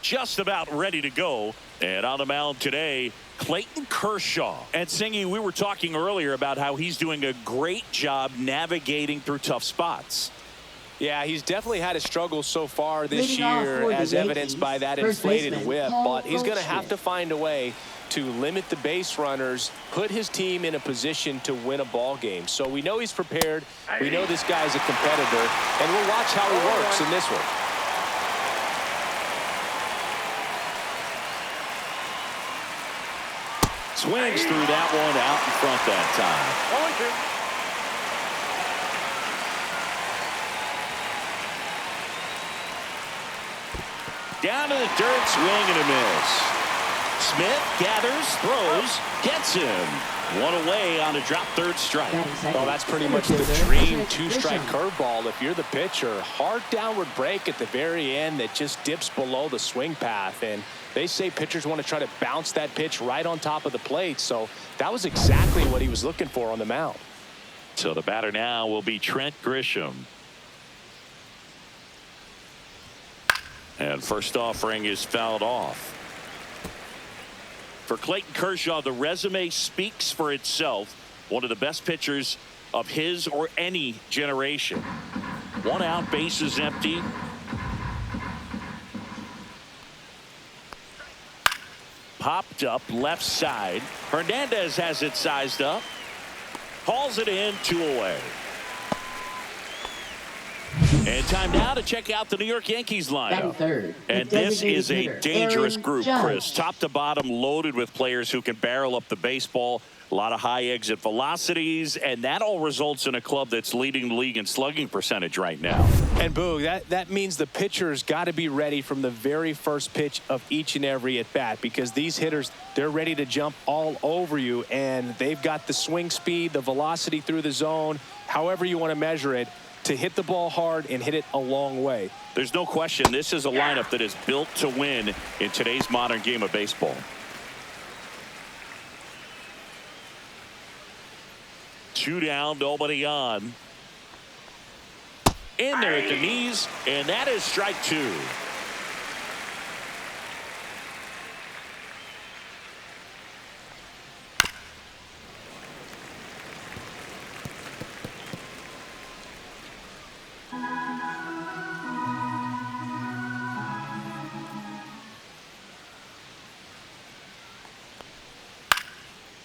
just about ready to go. And on the mound today, Clayton Kershaw. And Singy, we were talking earlier about how he's doing a great job navigating through tough spots. Yeah, he's definitely had a struggle so far this year, as evidenced by that inflated whip. But he's going to have to find a way to limit the base runners, put his team in a position to win a ball game. So we know he's prepared. We know this guy's a competitor, and we'll watch how he works in this one. Swings through that one out in front that time. Down to the dirt, swing and a miss. Smith gathers, throws, gets him. One away on a drop third strike. Well, that's pretty much the dream two-strike curveball if you're the pitcher. Hard downward break at the very end that just dips below the swing path. And they say pitchers want to try to bounce that pitch right on top of the plate. So that was exactly what he was looking for on the mound. So the batter now will be Trent Grisham. And first offering is fouled off. For Clayton Kershaw, the resume speaks for itself. One of the best pitchers of his or any generation. One out, bases empty. Popped up left side. Hernandez has it sized up. Hauls it in, 2 away. And time now to check out the New York Yankees lineup. And this is a dangerous group, Chris. Top to bottom, loaded with players who can barrel up the baseball. A lot of high exit velocities, and that all results in a club that's leading the league in slugging percentage right now. And Boog, that means the pitcher's got to be ready from the very first pitch of each and every at bat, because these hitters, they're ready to jump all over you, and they've got the swing speed, the velocity through the zone, however you want to measure it, to hit the ball hard and hit it a long way. There's no question this is a lineup that is built to win in today's modern game of baseball. 2 down, nobody on. In there at the knees, and that is strike 2.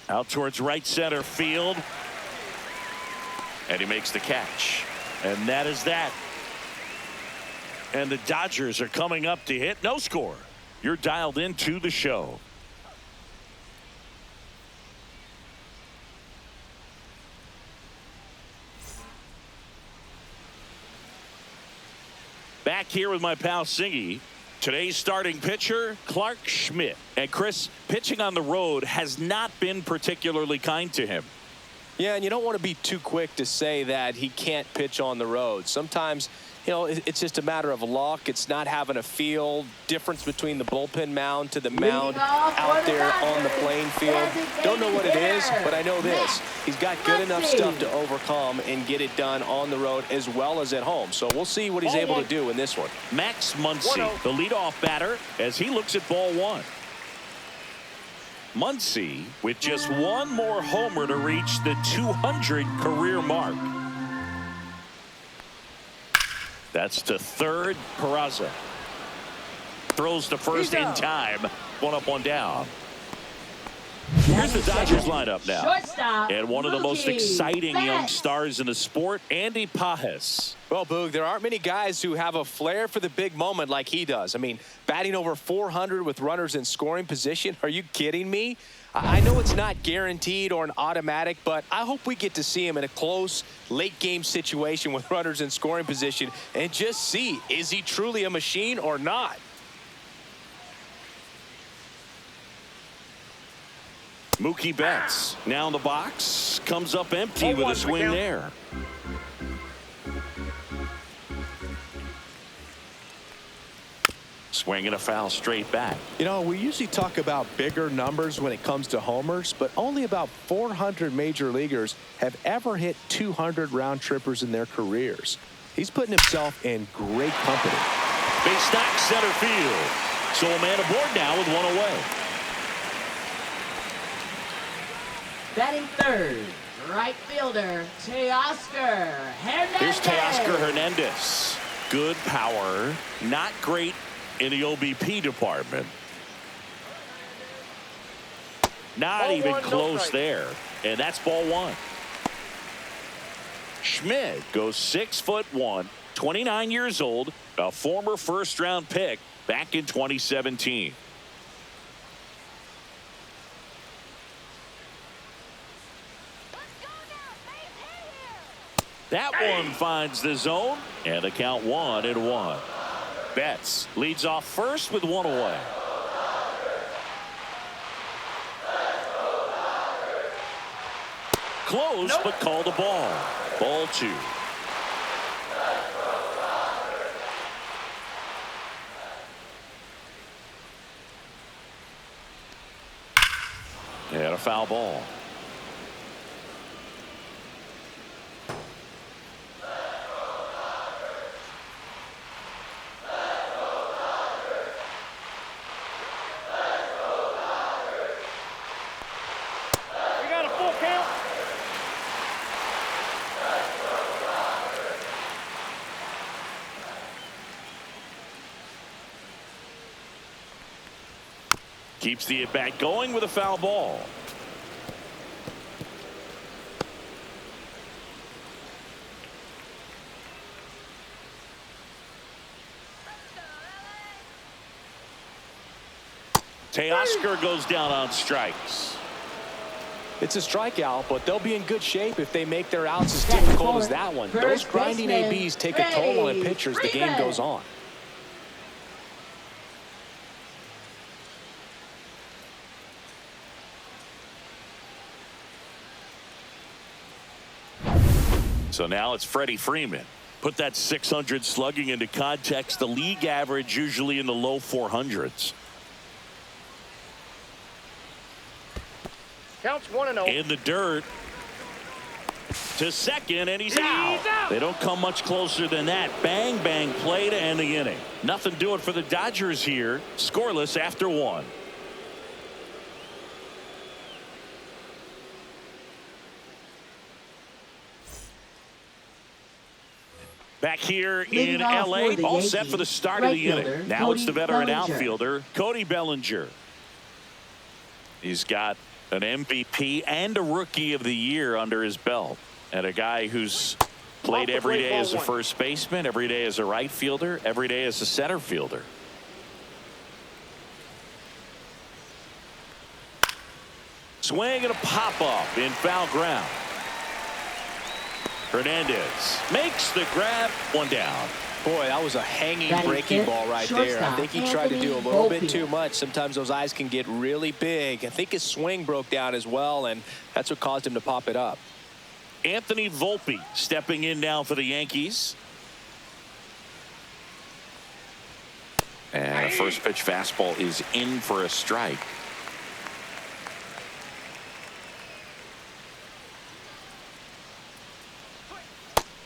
Out towards right center field. And he makes the catch. And that is that. And the Dodgers are coming up to hit. No score. You're dialed into the show. Back here with my pal Singy. Today's starting pitcher, Clark Schmidt. And Chris, pitching on the road has not been particularly kind to him. Yeah, and you don't want to be too quick to say that he can't pitch on the road. Sometimes, you know, it's just a matter of luck. It's not having a feel. Difference between the bullpen mound to the mound out there on the playing field. Don't know what it is, but I know this. He's got good enough stuff to overcome and get it done on the road as well as at home. So we'll see what he's able to do in this one. Max Muncy, the leadoff batter, as he looks at ball 1. Muncy with just one more homer to reach the 200 career mark. That's to third. Peraza throws to first in time. 1 up, 1 down. Here's the Dodgers lineup now. And one of the most exciting young stars in the sport, Andy Pages. Well, Boog, there aren't many guys who have a flair for the big moment like he does. I mean, batting over 400 with runners in scoring position. Are you kidding me? I know it's not guaranteed or an automatic, but I hope we get to see him in a close late game situation with runners in scoring position and just see, is he truly a machine or not? Mookie Betts now in the box, comes up empty with a swing there. Swing and a foul straight back. You know, we usually talk about bigger numbers when it comes to homers, but only about 400 major leaguers have ever hit 200 round trippers in their careers. He's putting himself in great company. Base knock center field. So a man aboard now with one away. Batting third, right fielder, Teoscar Hernandez. Here's Teoscar Hernandez. Good power, not great in the OBP department. Not Ball even one, close there. And that's ball one. Schmidt goes 6'1", 29 years old, a former first-round pick back in 2017. That one finds the zone, and the count 1-1. Betts leads off first with one away. Close, but called a ball. Ball two. And a foul ball. Keeps the at-bat going with a foul ball. Teoscar goes down on strikes. It's a strikeout, but they'll be in good shape if they make their outs as difficult as that one. Those grinding ABs take a toll on a pitcher as the game goes on. So now it's Freddie Freeman. Put that 600 slugging into context. The league average usually in the low 400s. Counts 1-0. In the dirt to second, and he's out. They don't come much closer than that. Bang, bang play to end the inning. Nothing doing for the Dodgers here. Scoreless after one. Back here in L.A., all set for the start of the inning. Now it's the veteran outfielder, Cody Bellinger. He's got an MVP and a Rookie of the Year under his belt. And a guy who's played every day as a first baseman, every day as a right fielder, every day as a center fielder. Swing and a pop-up in foul ground. Hernandez makes the grab, one down. Boy, that was a hanging breaking ball right there. I think he tried to do a little bit too much. Sometimes those eyes can get really big. I think his swing broke down as well, and that's what caused him to pop it up. Anthony Volpe stepping in now for the Yankees. And a first pitch fastball is in for a strike.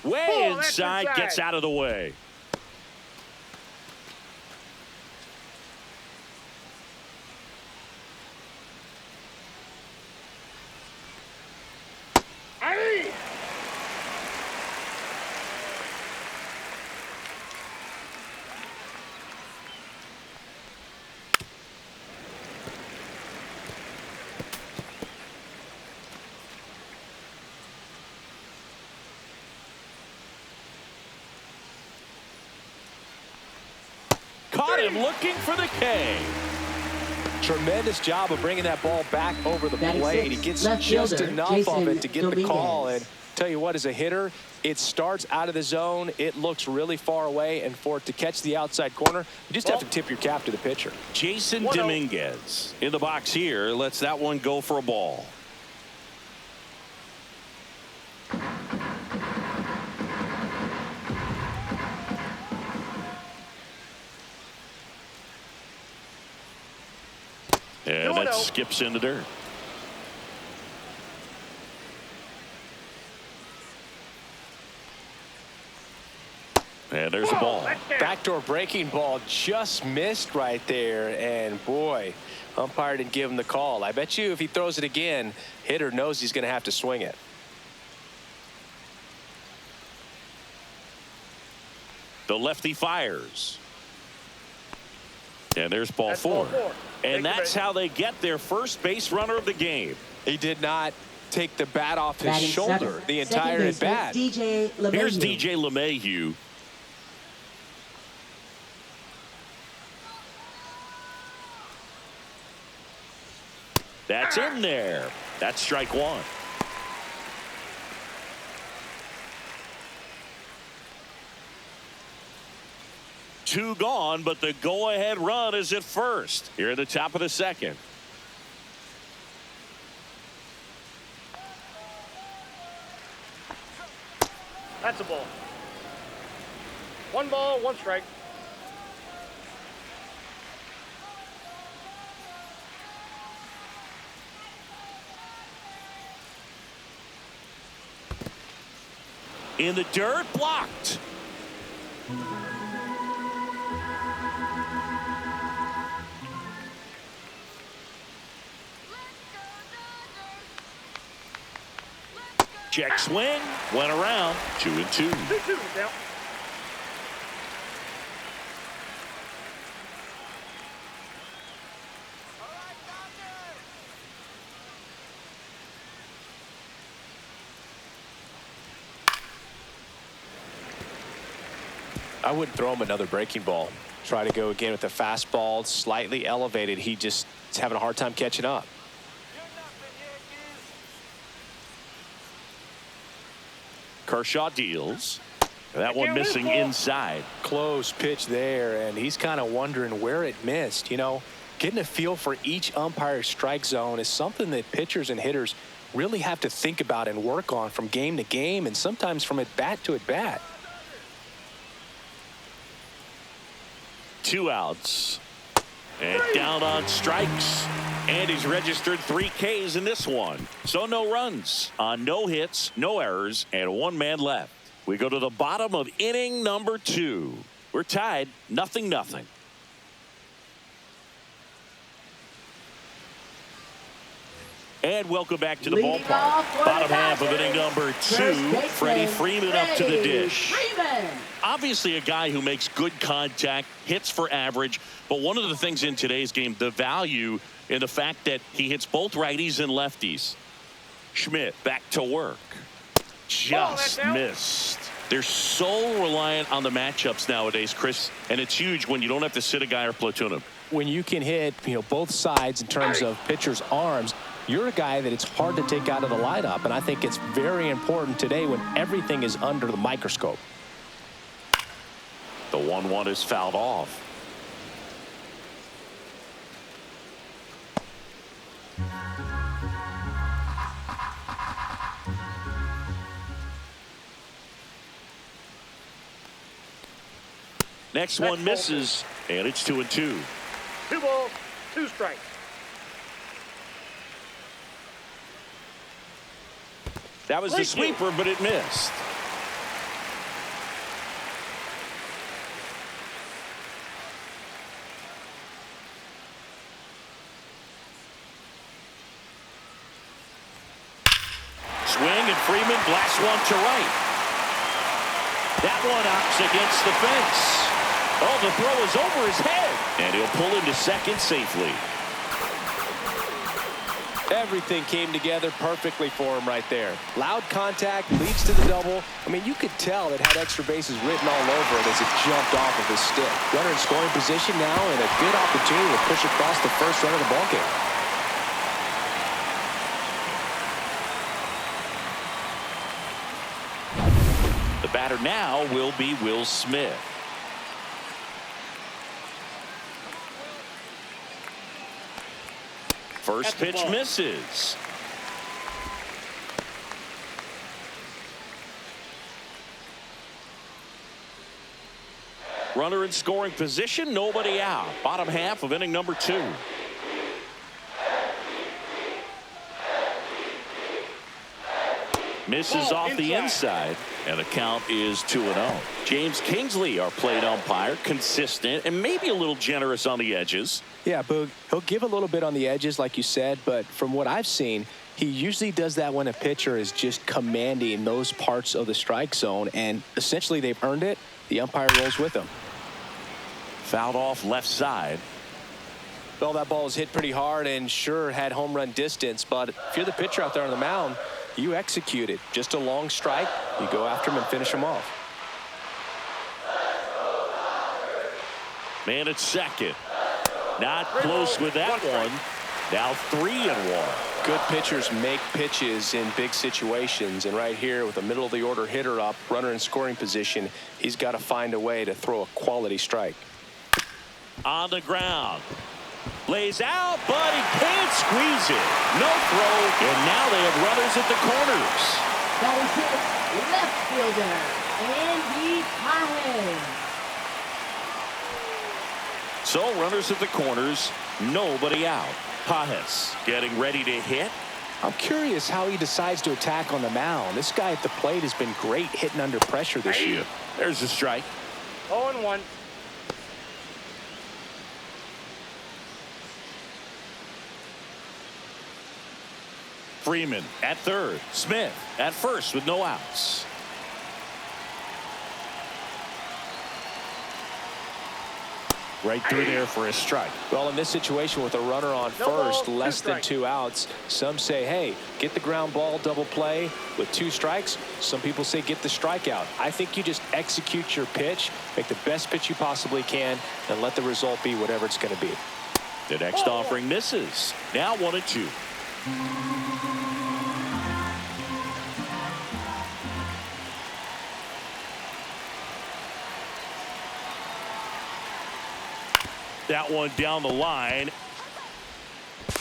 Way inside, gets out of the way. Caught him looking for the K. Tremendous job of bringing that ball back over the plate. He gets just enough of it to get the call. And tell you what, as a hitter, it starts out of the zone. It looks really far away. And for it to catch the outside corner, you just have to tip your cap to the pitcher. Jason Dominguez in the box here lets that one go for a ball. And that skips in the dirt. And there's a ball. Backdoor breaking ball just missed right there. And boy, umpire didn't give him the call. I bet you if he throws it again, hitter knows he's going to have to swing it. The lefty fires. And there's ball four. And that's how they get their first base runner of the game. He did not take the bat off his shoulder the entire at bat. Here's DJ LeMahieu. That's in there. That's strike one. Two gone, but the go-ahead run is at first. Here at the top of the second. That's a ball. One ball, one strike. In the dirt, blocked. Check swing, went around, 2-2. 2-2 now. I wouldn't throw him another breaking ball. Try to go again with the fastball, slightly elevated. He just is having a hard time catching up. Kershaw deals. That one missing inside. Close pitch there, and he's kind of wondering where it missed. You know, getting a feel for each umpire's strike zone is something that pitchers and hitters really have to think about and work on from game to game, and sometimes from at bat to at bat. 2 outs. And down on strikes. And he's registered 3 Ks in this one. So no runs on no hits, no errors, and 1 man left. We go to the bottom of inning number 2. We're tied 0-0. And welcome back to the ballpark. Bottom half of inning number 2. Freddie Freeman up to the dish. Obviously a guy who makes good contact, hits for average. But one of the things in today's game, the value in the fact that he hits both righties and lefties. Schmidt back to work. Just missed. They're so reliant on the matchups nowadays, Chris. And it's huge when you don't have to sit a guy or platoon him. When you can hit, both sides in terms of pitchers' arms, you're a guy that it's hard to take out of the lineup. And I think it's very important today when everything is under the microscope. The 1-1 is fouled off. Next one misses, and it's 2-2. 2 balls, 2 strikes. That was the sweeper, but it missed. Swing, and Freeman blasts one to right. That one knocks against the fence. Oh, the throw is over his head, and he'll pull into second safely. Everything came together perfectly for him right there. Loud contact leads to the double. I mean, you could tell it had extra bases written all over it as it jumped off of his stick. Runner in scoring position now, and a good opportunity to push across the first run of the ballgame. The batter now will be Will Smith. First pitch misses. Runner in scoring position, nobody out. Bottom half of inning number 2. Misses off the inside, and the count is 2-0. James Kingsley, our plate umpire, consistent and maybe a little generous on the edges. Yeah, Boog, he'll give a little bit on the edges, like you said, but from what I've seen, he usually does that when a pitcher is just commanding those parts of the strike zone, and essentially they've earned it. The umpire rolls with them. Fouled off left side. Well, that ball was hit pretty hard and sure had home run distance, but if you're the pitcher out there on the mound, you execute it. Just a long strike. You go after him and finish him off. Man at second. Not close with that one. Now 3-1. Good pitchers make pitches in big situations, and right here with a middle of the order hitter up, runner in scoring position, he's got to find a way to throw a quality strike. On the ground. Lays out, but he can't squeeze it. No throw, and now they have runners at the corners. That is hit left fielder, Andy Pajes. So runners at the corners, nobody out. Pajes getting ready to hit. I'm curious how he decides to attack on the mound. This guy at the plate has been great hitting under pressure this year. There's a strike. 0-1. Freeman at third. Smith at first with no outs. Right through there for a strike. Well, in this situation with a runner on first, less than 2 outs, some say, hey, get the ground ball, double play with 2 strikes. Some people say get the strikeout. I think you just execute your pitch, make the best pitch you possibly can, and let the result be whatever it's going to be. The next offering misses. Now 1-2. That one down the line.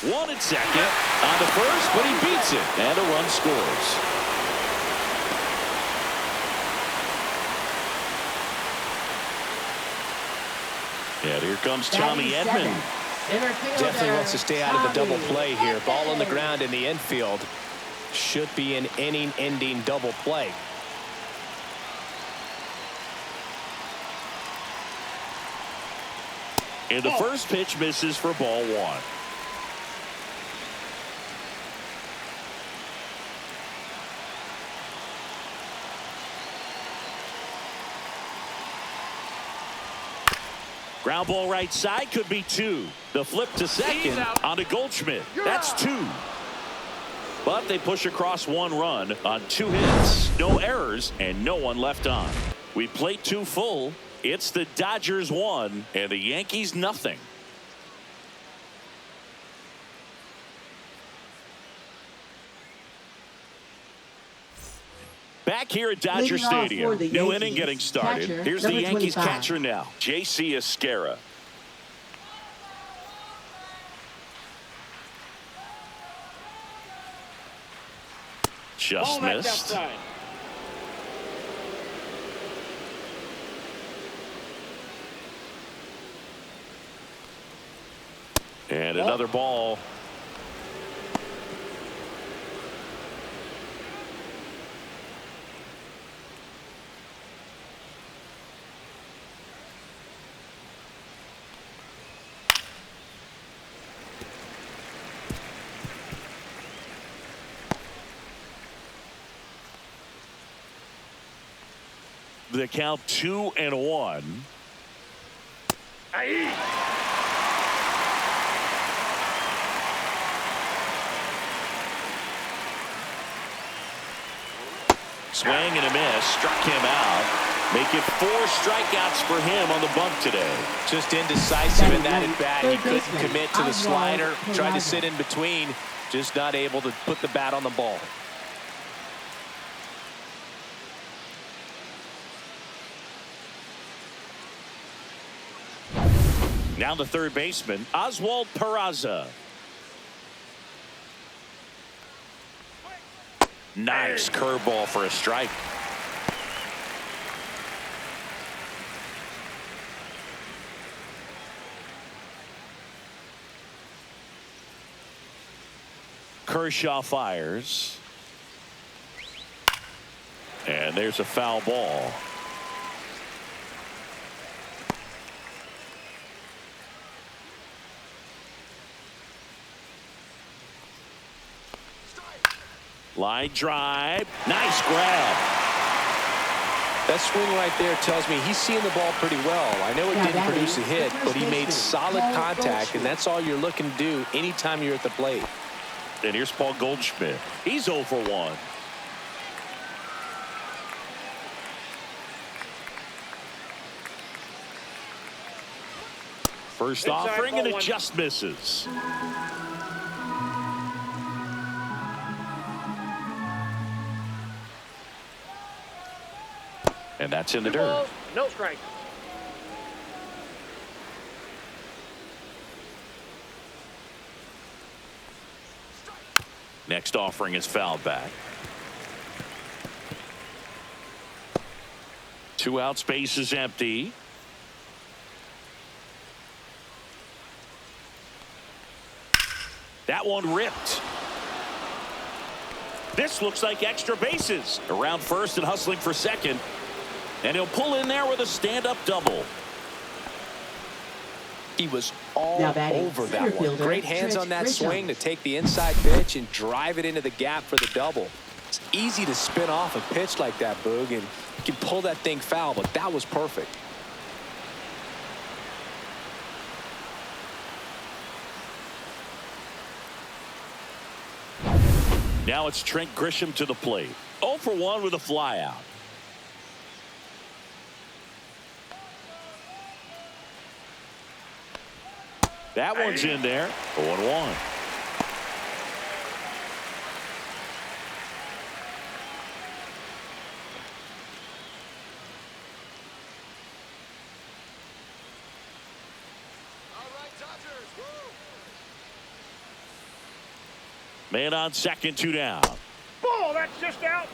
1 at second. On the first, but he beats it. And a run scores. And here comes Tommy Edman. Definitely wants to stay out of the double play here. Ball on the ground in the infield. Should be an inning-ending double play. And the first pitch misses for ball 1. Ground ball right side, could be 2. The flip to second on to Goldschmidt. That's 2. But they push across 1 run on 2 hits. No errors and no one left on. We played 2 full. It's the Dodgers 1 and the Yankees nothing. Back here at Dodger Stadium. New inning getting started. Here's the Yankees catcher now, J.C. Esquera. Just missed. And another ball. The count 2-1. Swing and a miss, struck him out. Make it 4 strikeouts for him on the bump today. Just indecisive in that at bat. He couldn't commit to the slider. Tried to sit in between. Just not able to put the bat on the ball. Now the third baseman, Oswald Peraza. Nice curveball for a strike. Kershaw fires. And there's a foul ball. Line drive. Nice grab. That swing right there tells me he's seeing the ball pretty well. I know it didn't produce a hit, but he made solid contact, and that's all you're looking to do anytime you're at the plate. And here's Paul Goldschmidt. He's 0 for 1. First offering, and it just misses. And that's in the dirt. No strike. Next offering is fouled back. 2 outs, base is empty. That one ripped. This looks like extra bases. Around first and hustling for second. And he'll pull in there with a stand-up double. He was all over that one. Great hands on that swing to take the inside pitch and drive it into the gap for the double. It's easy to spin off a pitch like that, Boog, and you can pull that thing foul, but that was perfect. Now it's Trent Grisham to the plate. 0 for 1 with a flyout. That one's in there. 0-1. Man on second, 2 down. Ball, that's just out.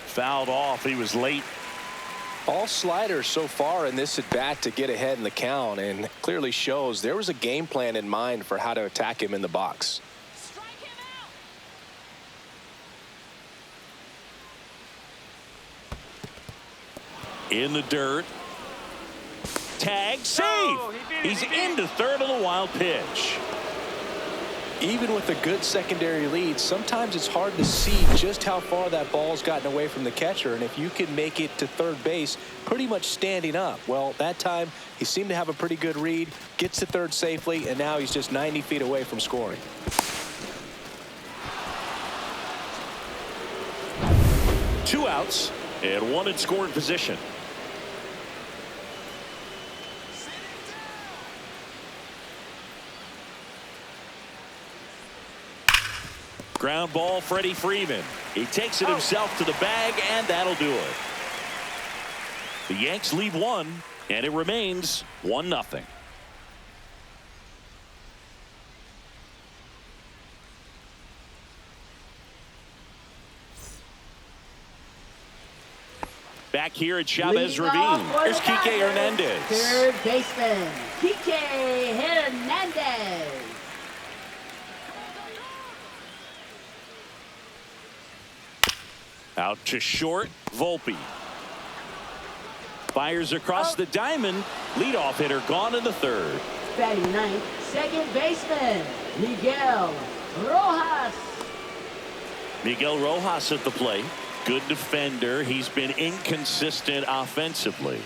Fouled off. He was late. All sliders so far in this at bat to get ahead in the count, and clearly shows there was a game plan in mind for how to attack him in the box. Strike him out. In the dirt. Tag, safe. Oh, He's into third on the wild pitch. Even with a good secondary lead, sometimes it's hard to see just how far that ball's gotten away from the catcher, and if you can make it to third base pretty much standing up. Well, that time he seemed to have a pretty good read, gets to third safely, and now he's just 90 feet away from scoring. Two outs and one in scoring position. Ground ball, Freddie Freeman. He takes it himself to the bag, and that'll do it. The Yanks lead one, and it remains 1-0. Back here at Chavez Ravine, here's Kike Hernandez. Third baseman, Kike Hernandez. Out to short, Volpe. Fires across the diamond. Leadoff hitter gone in the third. Batting ninth, second baseman, Miguel Rojas. Miguel Rojas at the plate. Good defender. He's been inconsistent offensively.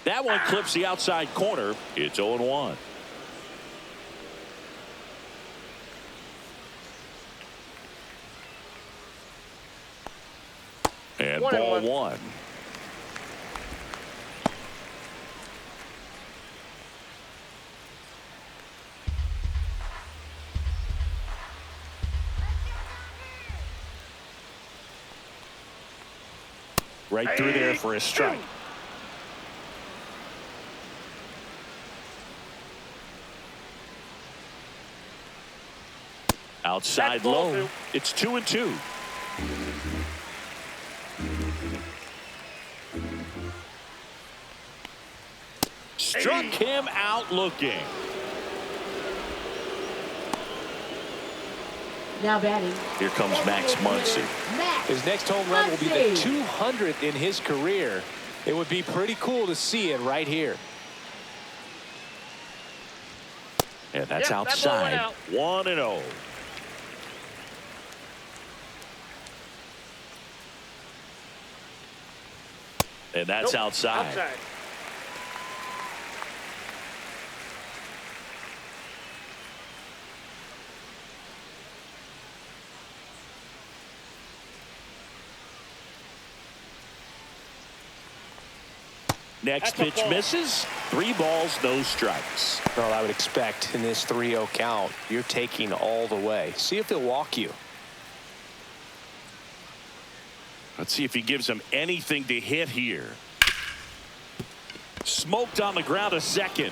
That one clips the outside corner. It's 0-1. And ball one. Right through there for a strike. Outside low. It's 2-2. Struck him out looking. Now batting. Here comes Max Muncy. His next home run will be the 200th in his career. It would be pretty cool to see it right here. And that's outside. 1-0. And that's outside. Next pitch misses. 3 balls, no strikes. Well, I would expect in this 3-0 count, you're taking all the way. See if he'll walk you. Let's see if he gives him anything to hit here. Smoked on the ground, a second.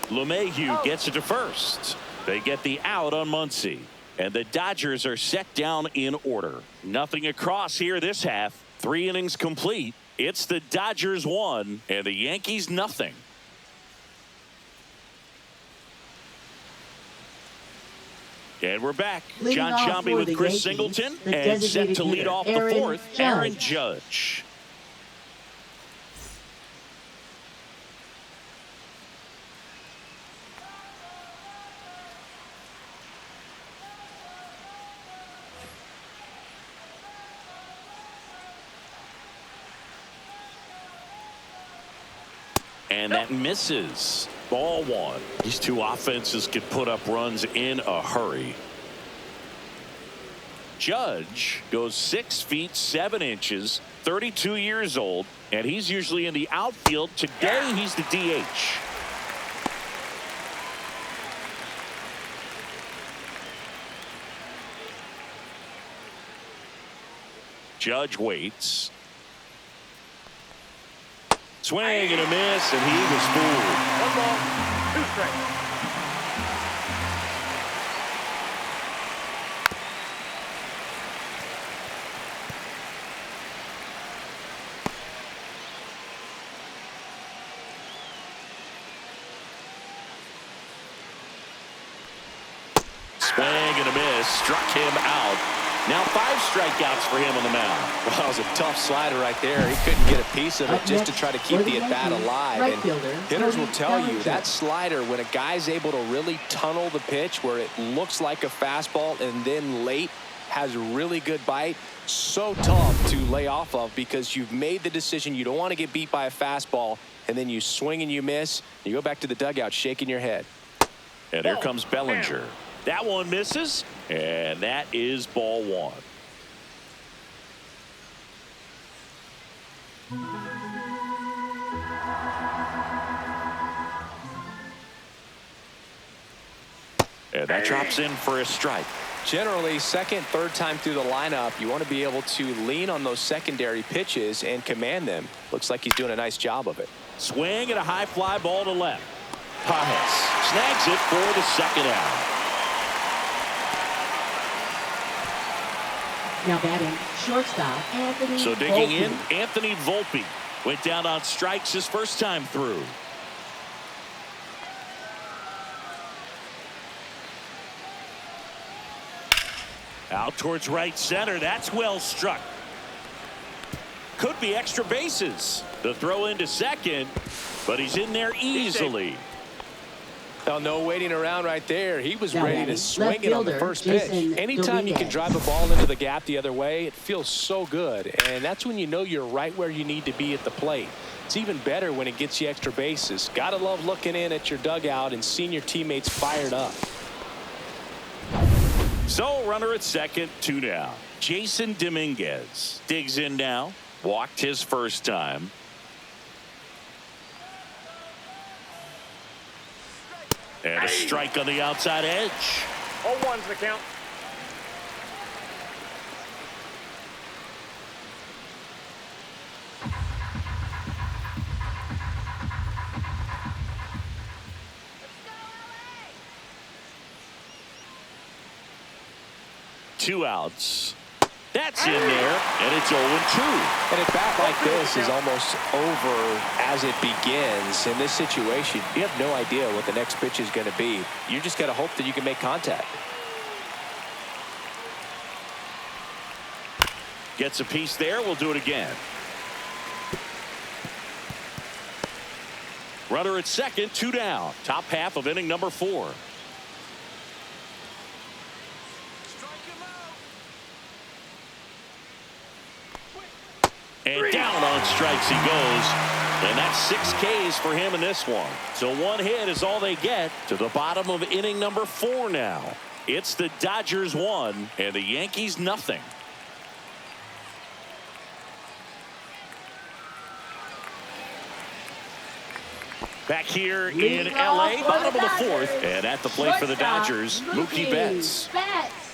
LeMahieu gets it to first. They get the out on Muncy. And the Dodgers are set down in order. Nothing across here this half. 3 innings complete. It's the Dodgers 1 and the Yankees nothing. And we're back. John Sciambi with Chris Singleton and set to lead off the 4th, Aaron Judge. And that misses. Ball 1. These two offenses can put up runs in a hurry. Judge goes 6 feet 7 inches, 32 years old, and he's usually in the outfield. Today he's the DH. Judge waits. Swing and a miss, and he was fooled. 1 ball, 2 strikes. Swing and a miss, struck him out. Now 5 strikeouts for him on the mound. Well, that was a tough slider right there. He couldn't get a piece of it just to try to keep the at-bat alive. And hitters will tell you that slider, when a guy's able to really tunnel the pitch where it looks like a fastball and then late has a really good bite, so tough to lay off of because you've made the decision you don't want to get beat by a fastball, and then you swing and you miss. You go back to the dugout shaking your head. And here comes Bellinger. That one misses, and that is ball 1. And that drops in for a strike. Generally, second, third time through the lineup, you want to be able to lean on those secondary pitches and command them. Looks like he's doing a nice job of it. Swing and a high fly ball to left. Padres snags it for the 2nd out. Now batting, shortstop, Anthony So digging Volpe. in, Anthony Volpe went down on strikes his first time through. Out towards right center. That's well struck. Could be extra bases. The throw into second, but he's in there easily. Oh, no waiting around right there. He was ready to swing left it on the fielder, first pitch. Jason Anytime you can Dominguez. drive a ball into the gap the other way, it feels so good. And that's when you know you're right where you need to be at the plate. It's even better when it gets you extra bases. Gotta love looking in at your dugout and seeing your teammates fired up. So runner at second, 2 down. Jason Dominguez digs in now. Walked his first time. And a strike on the outside edge. 0-1's the count. Two outs. That's in there, and it's 0-2. And a bat like this is almost over as it begins. In this situation, you have no idea what the next pitch is going to be. You just got to hope that you can make contact. Gets a piece there. We'll do it again. Runner at second, 2 down. Top half of inning number 4. And down on strikes he goes. And that's 6 Ks for him in this one. So 1 hit is all they get to the bottom of inning number 4 now. It's the Dodgers 1 and the Yankees nothing. Back here in L.A., bottom of the 4th. And at the plate for the Dodgers, Mookie Betts.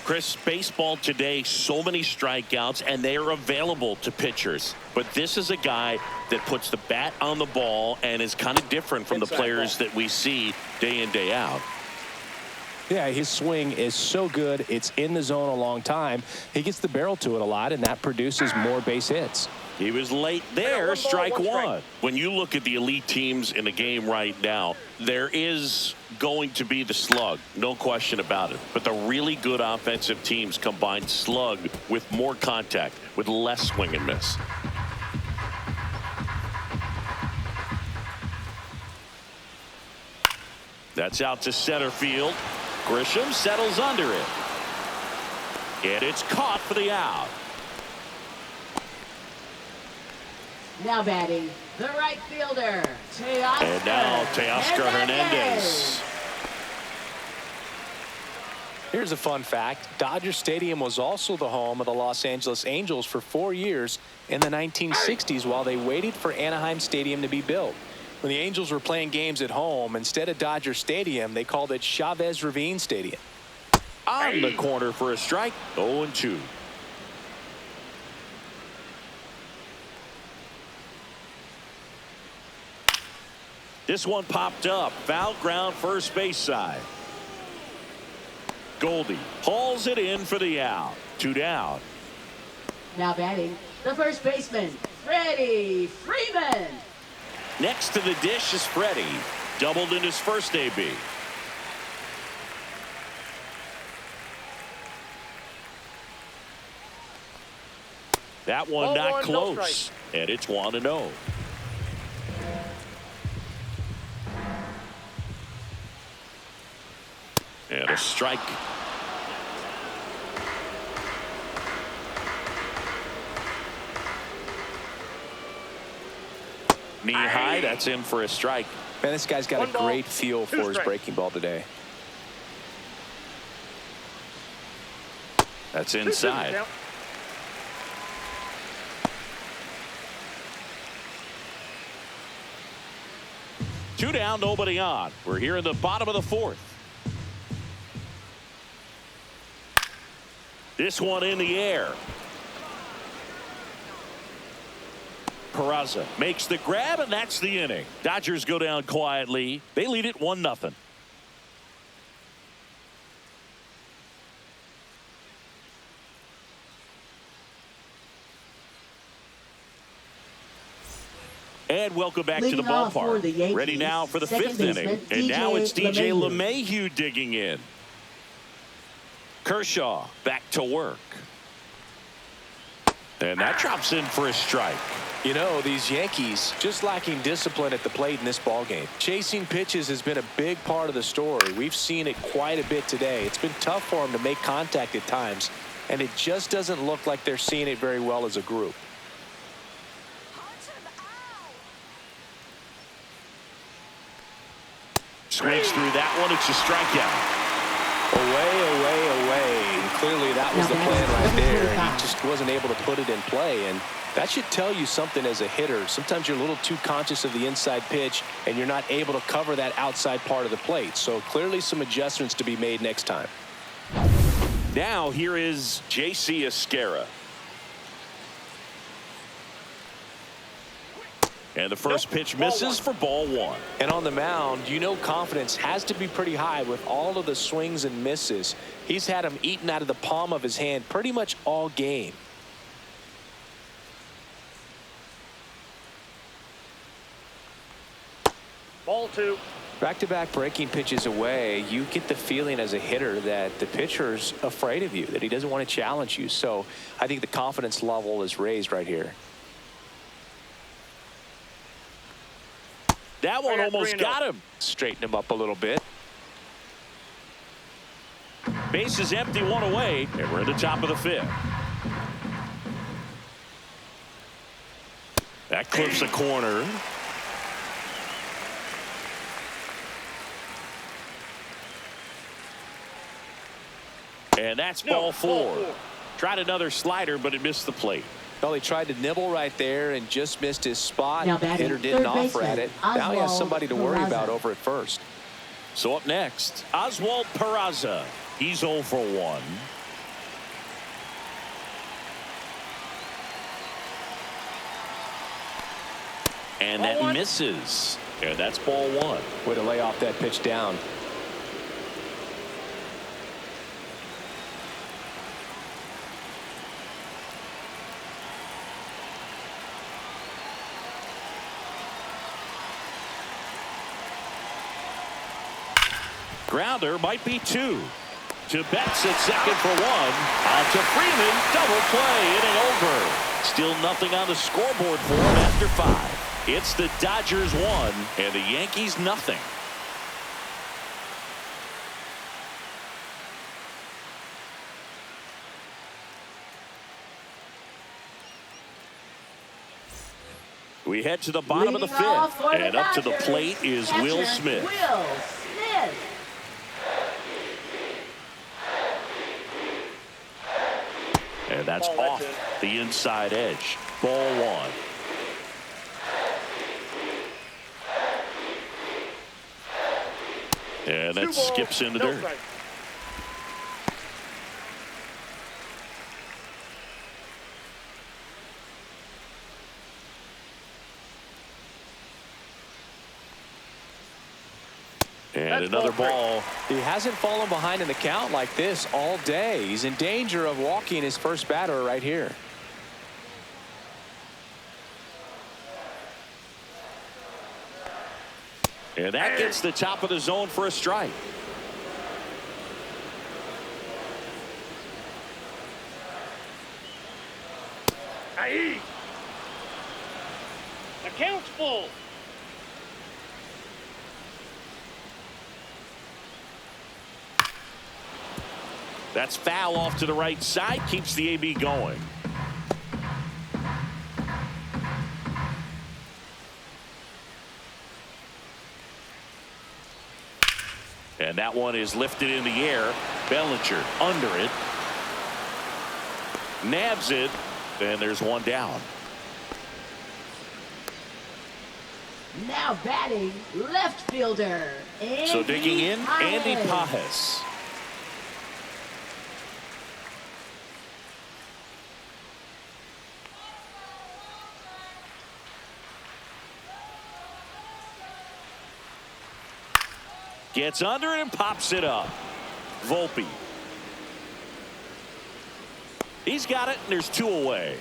Chris, baseball today, so many strikeouts, and they are available to pitchers. But this is a guy that puts the bat on the ball and is kind of different from the players that we see day in, day out. Yeah, his swing is so good. It's in the zone a long time. He gets the barrel to it a lot, and that produces more base hits. He was late there, strike 1. When you look at the elite teams in the game right now, there is going to be the slug, no question about it. But the really good offensive teams combine slug with more contact, with less swing and miss. That's out to center field. Grisham settles under it. And it's caught for the out. Now batting, the right fielder, Teoscar. And now Teoscar Hernandez. Here's a fun fact. Dodger Stadium was also the home of the Los Angeles Angels for 4 years in the 1960s while they waited for Anaheim Stadium to be built. When the Angels were playing games at home, instead of Dodger Stadium, they called it Chavez Ravine Stadium. On the corner for a strike, 0-2. This one popped up. Foul ground first base side. Goldie hauls it in for the out. 2 down. Now batting, the first baseman, Freddie Freeman. Next to the dish is Freddie. Doubled in his first AB. That one not close. And it's 1-0. And a strike. Knee high, that's in for a strike. Man, this guy's got a great feel for his breaking ball today. That's inside. Two down, nobody on. We're here in the bottom of the 4th. This one in the air. Peraza makes the grab, and that's the inning. Dodgers go down quietly. They lead it 1-0. And welcome back to the ballpark. Ready now for the 5th inning. And now it's DJ LeMahieu digging in. Kershaw back to work. And that drops in for a strike. You know, these Yankees just lacking discipline at the plate in this ballgame. Chasing pitches has been a big part of the story. We've seen it quite a bit today. It's been tough for them to make contact at times, and it just doesn't look like they're seeing it very well as a group. Swings through that one. It's a strikeout. Away. And clearly that was the plan right there, and he just wasn't able to put it in play. And that should tell you something as a hitter. Sometimes you're a little too conscious of the inside pitch, and you're not able to cover that outside part of the plate. So clearly some adjustments to be made next time. Now here is J.C. Esquera. And the first pitch misses for ball 1. And on the mound, you know confidence has to be pretty high with all of the swings and misses. He's had them eaten out of the palm of his hand pretty much all game. Ball 2. Back-to-back breaking pitches away, you get the feeling as a hitter that the pitcher's afraid of you, that he doesn't want to challenge you. So I think the confidence level is raised right here. That one almost got him. Straighten him up a little bit. Base is empty, one away, and we're at the top of the 5th. That clips a corner. And that's ball 4. Tried another slider, but it missed the plate. Well, he tried to nibble right there and just missed his spot. Now Hitter didn't offer at it. Now he has somebody to worry about over at first. So up next, Oswald Peraza. He's 0 for 1. And that misses. And that's ball 1. Way to lay off that pitch down. Grounder might be 2. To Betts at second for 1. Out to Freeman. Double play. Inning over. Still nothing on the scoreboard for him after 5. It's the Dodgers 1 and the Yankees nothing. We head to the bottom of the 5th, and up to the plate is Will Smith. And that's off the inside edge. Ball 1. And that skips into dirt. And another ball. He hasn't fallen behind in the count like this all day. He's in danger of walking his first batter right here. And that gets the top of the zone for a strike. Aye. The count's full. That's foul off to the right side. Keeps the AB going. And that one is lifted in the air. Bellinger under it. Nabs it. And there's one down. Now batting, left fielder. So digging in, Andy Pajes. Gets under it and pops it up. Volpe. He's got it, and there's 2 away.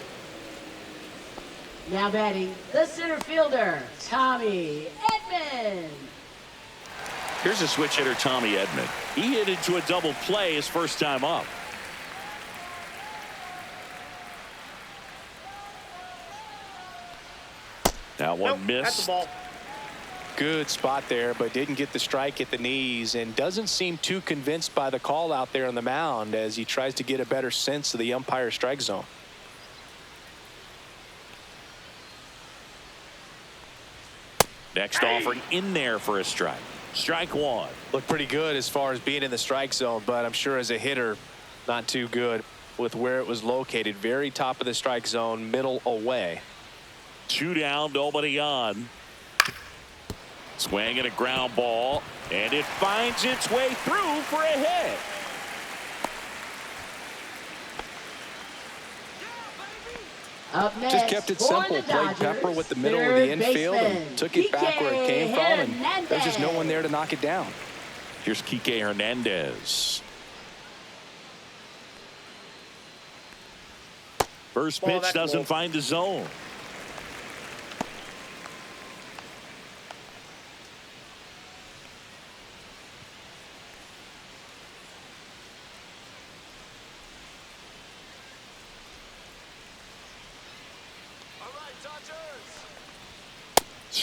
Now batting, the center fielder, Tommy Edman. Here's a switch hitter, Tommy Edman. He hit into a double play his first time up. That one missed. That's the ball. Good spot there, but didn't get the strike at the knees and doesn't seem too convinced by the call out there on the mound as he tries to get a better sense of the umpire's strike zone. Next offering in there for a strike. Strike 1. Looked pretty good as far as being in the strike zone, but I'm sure as a hitter, not too good with where it was located. Very top of the strike zone, middle away. 2 down, nobody on. Swinging a ground ball, and it finds its way through for a hit. Up next, just kept it simple. Played Pepper with the middle of the infield and took it back where it came from, and there's just no one there to knock it down. Here's Kike Hernandez. First pitch doesn't find the zone.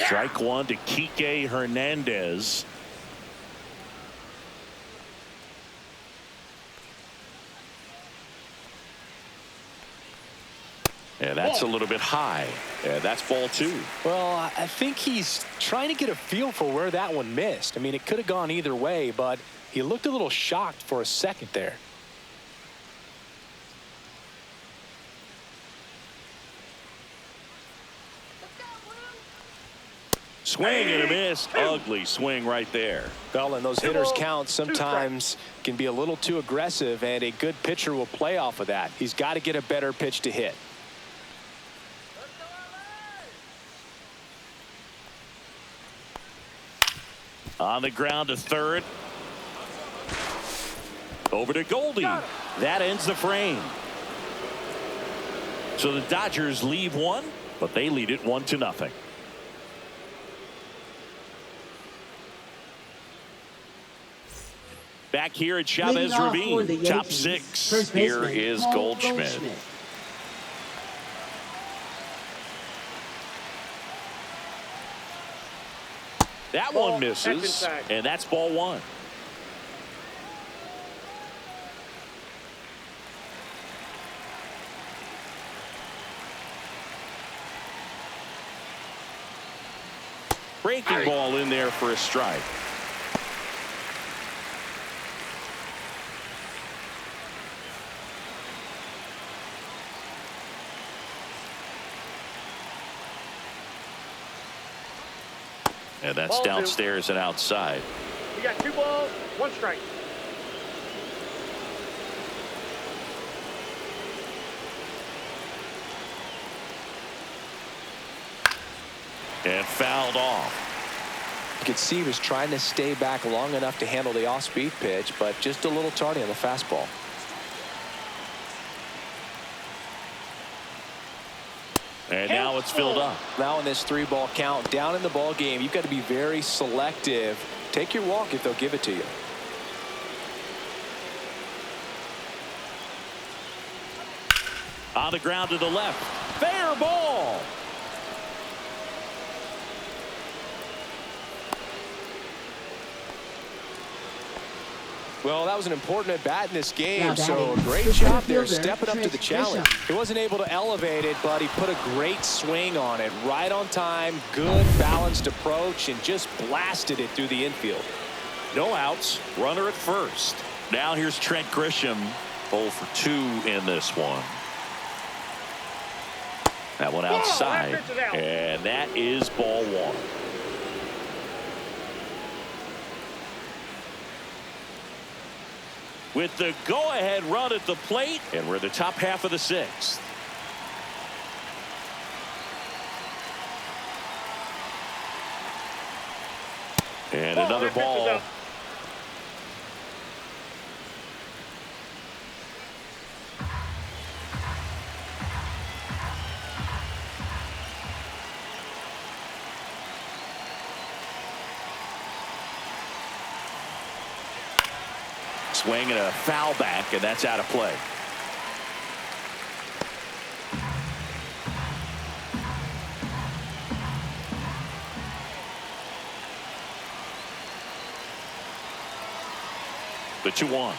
Strike one to Kike Hernandez. And that's a little bit high. And that's ball two. Well, I think he's trying to get a feel for where that one missed. I mean, it could have gone either way, but he looked a little shocked for a second there. Swing and a miss. Ugly swing right there. Well, and those hitters' counts sometimes can be a little too aggressive, and a good pitcher will play off of that. He's got to get a better pitch to hit. On the ground to third. Over to Goldie. That ends the frame. So the Dodgers leave one, but they lead it 1-0. Back here at Chavez Ravine, top six. Here is Goldschmidt. That one misses, and that's ball one. Breaking ball in there for a strike. And that's ball downstairs two. And outside. You got 2 balls, 1 strike. And fouled off. You could see he was trying to stay back long enough to handle the off-speed pitch, but just a little tardy on the fastball. And now it's filled up. Now in this 3-ball count, down in the ball game, you've got to be very selective. Take your walk if they'll give it to you. On the ground to the left. Fair ball. Well, that was an important at bat in this game, so a great job there stepping up to the challenge. He wasn't able to elevate it, but he put a great swing on it. Right on time, good balanced approach, and just blasted it through the infield. No outs, runner at first. Now here's Trent Grisham, 0 for 2 in this one. That one outside, and that is ball one. With the go-ahead run at the plate, and we're in the top half of the 6th. And another ball. Swing and a foul back, and that's out of play. The 2-1.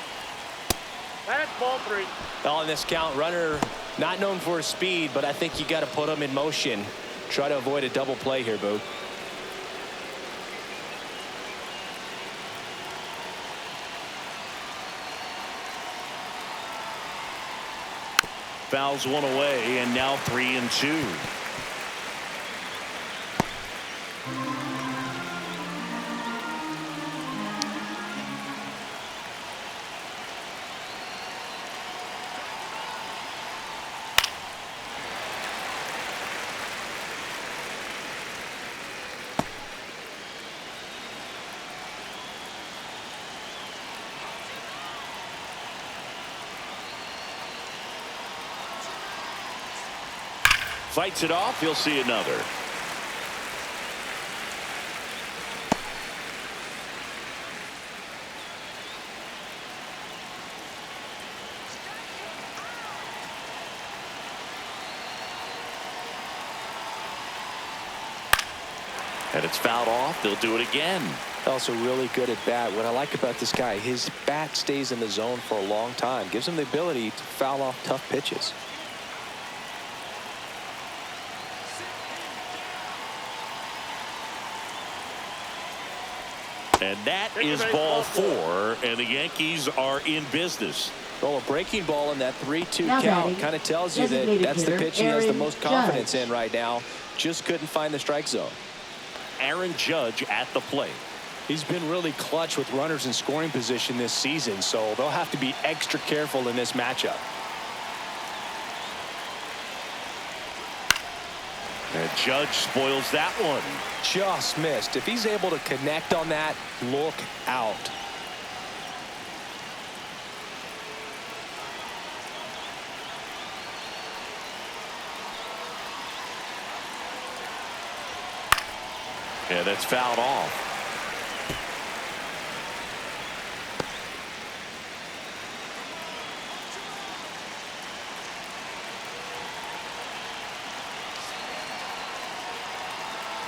That's ball 3. On this count, runner not known for his speed, but I think you got to put him in motion. Try to avoid a double play here, Boo. Fouls one away, and now 3-2. Fights it off. He'll see another. And it's fouled off. They'll do it again. Also really good at bat. What I like about this guy, his bat stays in the zone for a long time. Gives him the ability to foul off tough pitches. And that is ball 4, and the Yankees are in business. Well, a breaking ball in that 3-2 count kind of tells you that that's the pitch he has the most confidence in right now. Just couldn't find the strike zone. Aaron Judge at the plate. He's been really clutch with runners in scoring position this season, so they'll have to be extra careful in this matchup. And Judge spoils that one. Just missed. If he's able to connect on that, look out. Yeah, that's fouled off.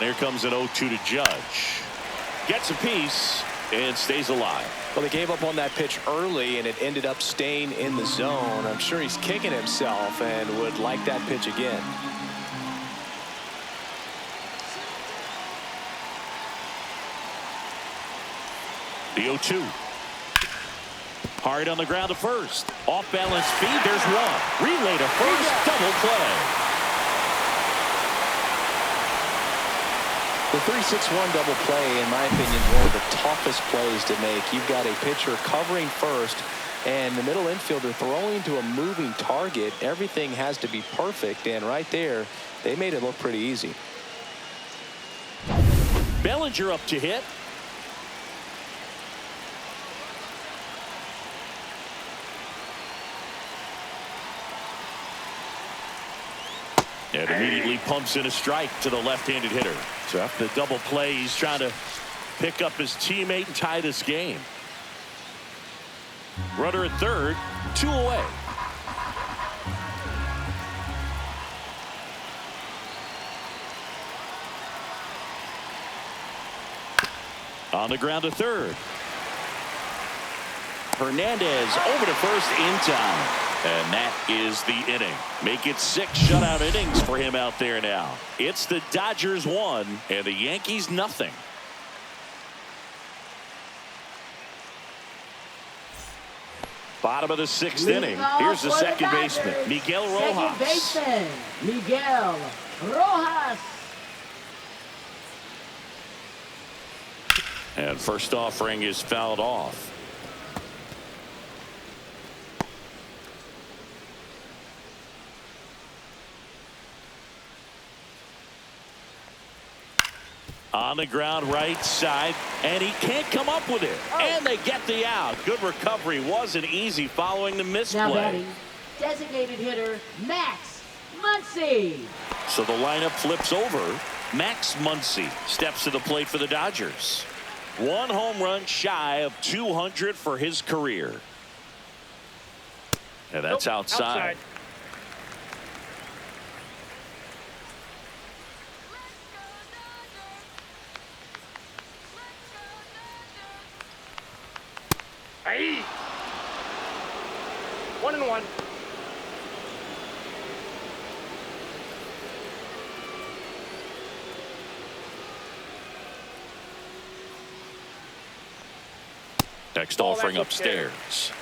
There comes an 0-2 to Judge. Gets a piece and stays alive. Well, they gave up on that pitch early, and it ended up staying in the zone. I'm sure he's kicking himself and would like that pitch again. The 0-2. Hard on the ground to first. Off balance feed. There's one. Relay to first. Double play. The 3-6-1 double play, in my opinion, is one of the toughest plays to make. You've got a pitcher covering first and the middle infielder throwing to a moving target. Everything has to be perfect, and right there, they made it look pretty easy. Bellinger up to hit. And immediately pumps in a strike to the left-handed hitter. So after the double play, he's trying to pick up his teammate and tie this game. Runner at third, 2 away. On the ground to third. Hernandez over to first in time. And that is the inning. Make it 6 shutout innings for him out there now. It's the Dodgers 1 and the Yankees nothing. Bottom of the 6th inning. Here's the second baseman, Miguel Rojas. Second baseman, Miguel Rojas. And first offering is fouled off. On the ground right side, and he can't come up with it. And they get the out. Good recovery. Wasn't easy following the misplay. Now batting, designated hitter Max Muncy. So the lineup flips over. Max Muncy steps to the plate for the Dodgers. 1 home run shy of 200 for his career. And that's outside. Aye. 1-1. Next offering upstairs.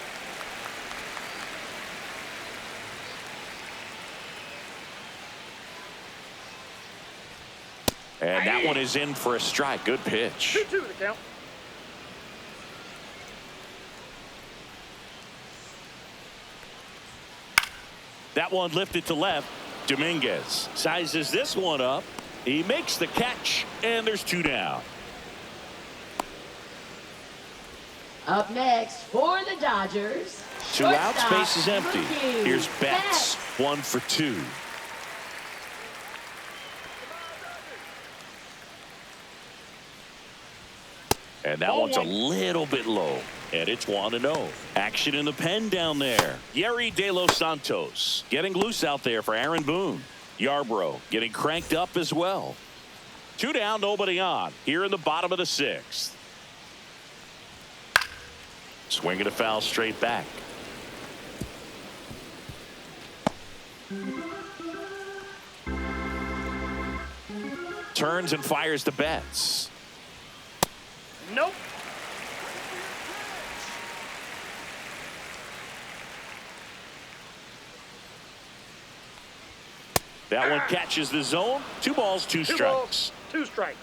And that one is in for a strike. Good pitch. 2-2 the count. That one lifted to left. Dominguez sizes this one up. He makes the catch, and there's 2 down. Up next for the Dodgers. 2 out, space is empty. Here's Betts, 1 for 2. And that one's a little bit low. And it's 1-0. Action in the pen down there. Yerry De Los Santos getting loose out there for Aaron Boone. Yarbrough getting cranked up as well. Two down, nobody on. Here in the bottom of the 6th. Swing and a foul straight back. Turns and fires the Betts. Nope. That one catches the zone. 2 balls, 2 strikes. 2 balls, 2 strikes.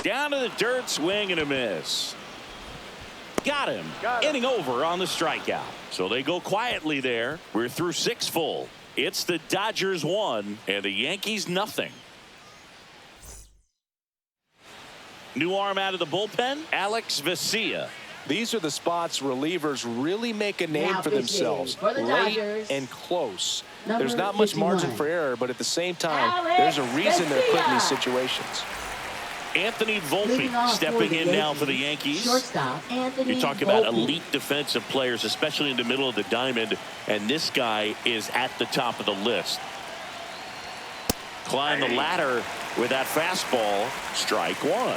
Down to the dirt, swing and a miss. Got him. Inning over on the strikeout. So they go quietly there. We're through 6 full. It's the Dodgers 1 and the Yankees nothing. New arm out of the bullpen, Alex Vesia. These are the spots relievers really make a name for themselves. Late and close. There's not much margin for error, but at the same time, there's a reason they're put in these situations. Anthony Volpe stepping in now for the Yankees. You talk about elite defensive players, especially in the middle of the diamond, and this guy is at the top of the list. Climb the ladder with that fastball. Strike 1.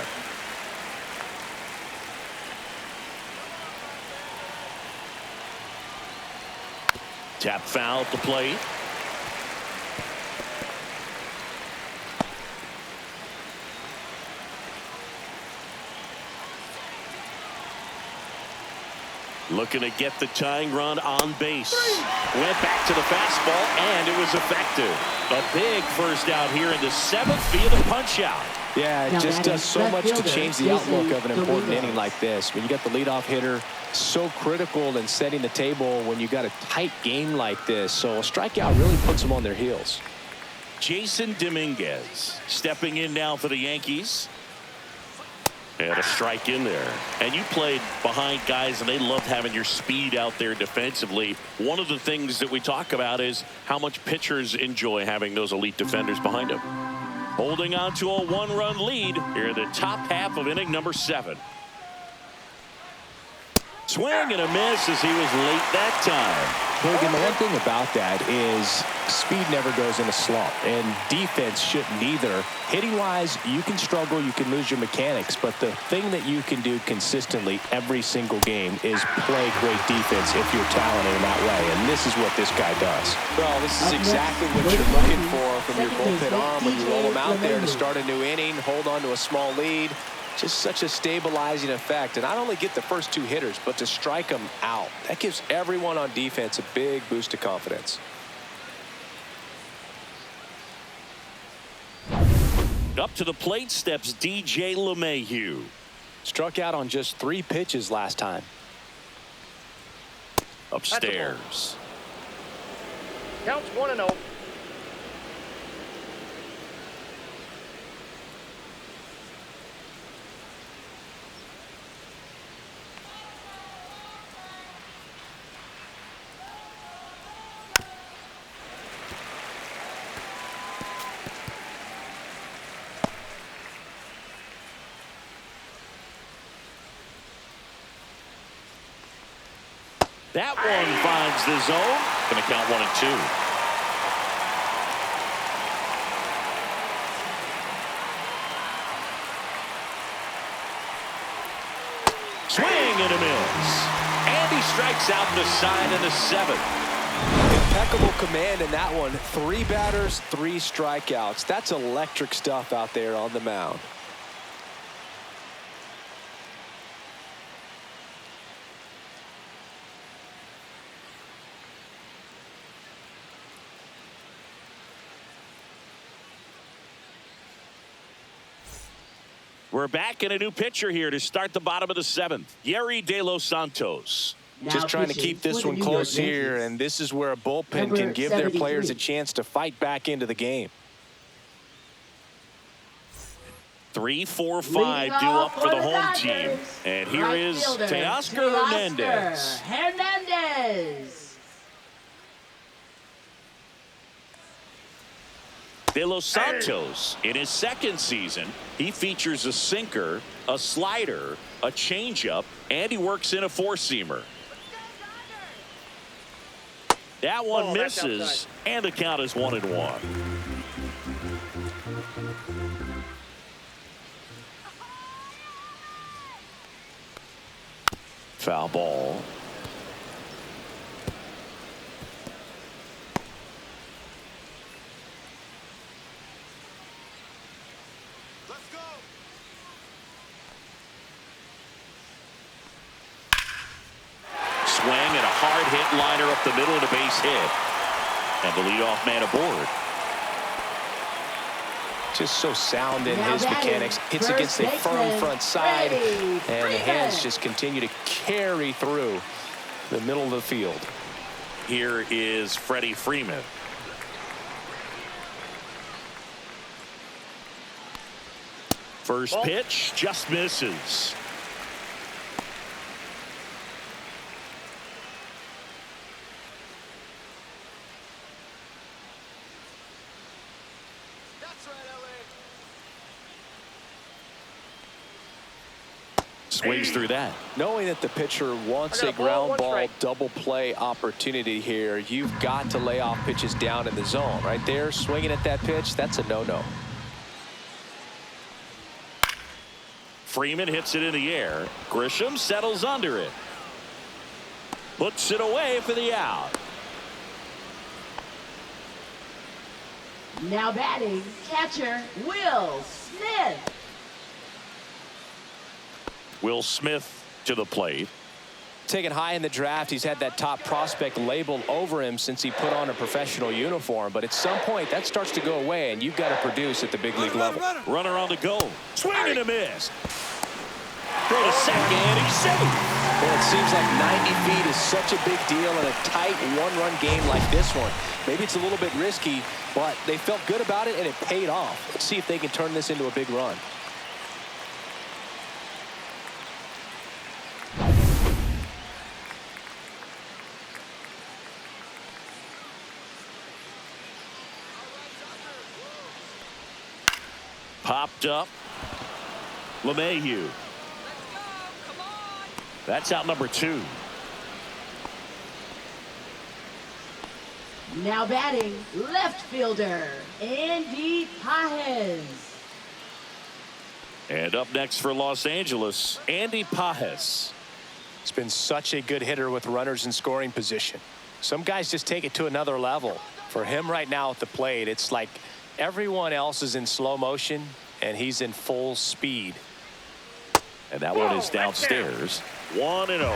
Tap foul at the plate. Looking to get the tying run on base. Went back to the fastball, and it was effective. A big first out here in the 7th via the punch out. Yeah, it just does so much to change the outlook of an important inning like this. When you got the leadoff hitter, so critical in setting the table when you got a tight game like this. So a strikeout really puts them on their heels. Jason Dominguez stepping in now for the Yankees. And a strike in there. And you played behind guys, and they loved having your speed out there defensively. One of the things that we talk about is how much pitchers enjoy having those elite defenders behind them. Holding on to a 1-run lead here in the top half of inning number 7. Swing and a miss as he was late that time. Hogan, the one thing about that is speed never goes in a slump, and defense shouldn't either. Hitting-wise, you can struggle, you can lose your mechanics, but the thing that you can do consistently every single game is play great defense if you're talented in that way, and this is what this guy does. Well, this is exactly what you're looking for from your bullpen arm when you roll him out there to start a new inning, hold on to a small lead. Just such a stabilizing effect, and not only get the first 2 hitters, but to strike them out. That gives everyone on defense a big boost of confidence. Up to the plate steps DJ LeMahieu. Struck out on just 3 pitches last time. Upstairs. Counts 1-0. That one finds the zone. Going to count 1 and 2. Swing and a miss. And he strikes out the side of the 7th. Impeccable command in that one. 3 batters, 3 strikeouts. That's electric stuff out there on the mound. We're back in a new pitcher here to start the bottom of the 7th. Yerry De Los Santos. Just trying to keep this one close here, and this is where a bullpen can give their players a chance to fight back into the game. 3, 4, 5 due up for the home team. And here is Teoscar Hernandez. De Los Santos, in his 2nd season, he features a sinker, a slider, a changeup, and he works in a 4-seamer. That one Oh, that's misses, outside. and the count is 1-1. Foul ball. Let's go. Swing and a hard hit liner up the middle and a base hit. And the leadoff man aboard. Just so sound in Now his batting, mechanics. Hits first against a firm baseman, front side. Freddie And the hands Freeman. just continue to carry through the middle of the field. Here is Freddie Freeman. First Ball. pitch just misses. That's right, LA. Swings through that. Knowing that the pitcher wants I a got a ball, ground one ball strike. double play opportunity here, you've got to lay off pitches down in the zone. Right there, swinging at that pitch, that's a no-no. Freeman hits it in the air. Grisham settles under it. Puts it away for the out. Now batting, catcher Will Smith. Will Smith to the plate. Taken high in the draft, he's had that top prospect labeled over him since he put on a professional uniform. But at some point, that starts to go away, and you've got to produce at the big league level. Runner on the go. Swing and a miss. Throw to second, and he's safe. Well, it seems like 90 feet is such a big deal in a tight one-run game like this one. Maybe it's a little bit risky, but they felt good about it, and it paid off. Let's see if they can turn this into a big run. Popped up. LeMahieu. That's out number 2. Now batting, left fielder Andy Pajes. And up next for Los Angeles, Andy Pajes. He's been such a good hitter with runners in scoring position. Some guys just take it to another level. For him right now at the plate, it's like everyone else is in slow motion, and he's in full speed. And that one is downstairs. 1-0.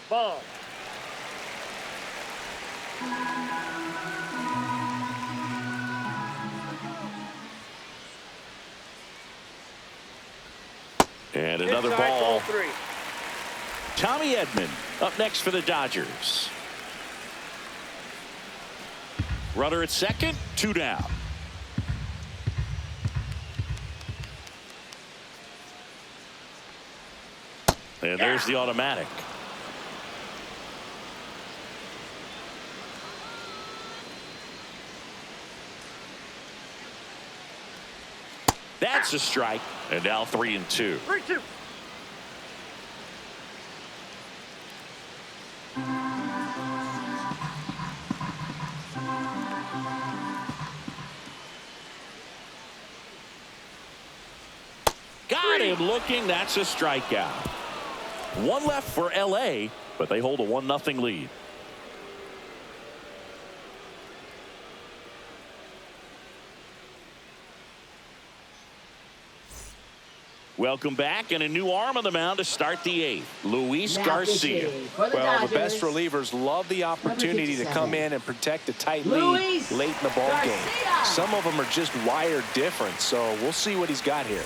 Ball. And another Inside, ball. 3. Tommy Edman up next for the Dodgers. Runner at second, 2 down. And there's the automatic. That's a strike. And now 3-2. 3-2. Got him looking. That's a strikeout. One left for LA, but they hold a 1-0 lead. Welcome back, and a new arm on the mound to start the 8th. Luis Now Garcia. pitching for the Well, the Dodgers, best relievers love the opportunity to 57. come in and protect a tight lead Luis late in the ball game. Garcia. Some of them are just wired different, so we'll see what he's got here.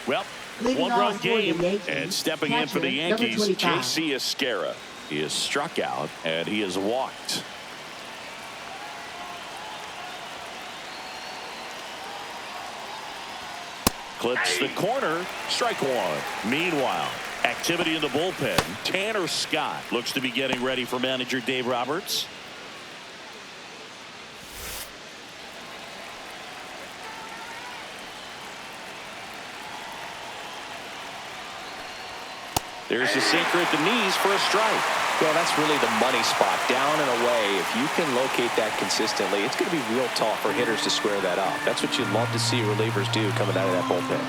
Well, Leading one-run off for the game, Yankees, and stepping in for the catcher, number Yankees, 25. J.C. Esquera. He is struck out, and he is walked. Clips the corner, strike 1. Meanwhile, activity in the bullpen. Tanner Scott looks to be getting ready for manager Dave Roberts. There's a sinker at the knees for a strike. Well, that's really the money spot, down and away. If you can locate that consistently, it's going to be real tough for hitters to square that up. That's what you'd love to see relievers do coming out of that bullpen.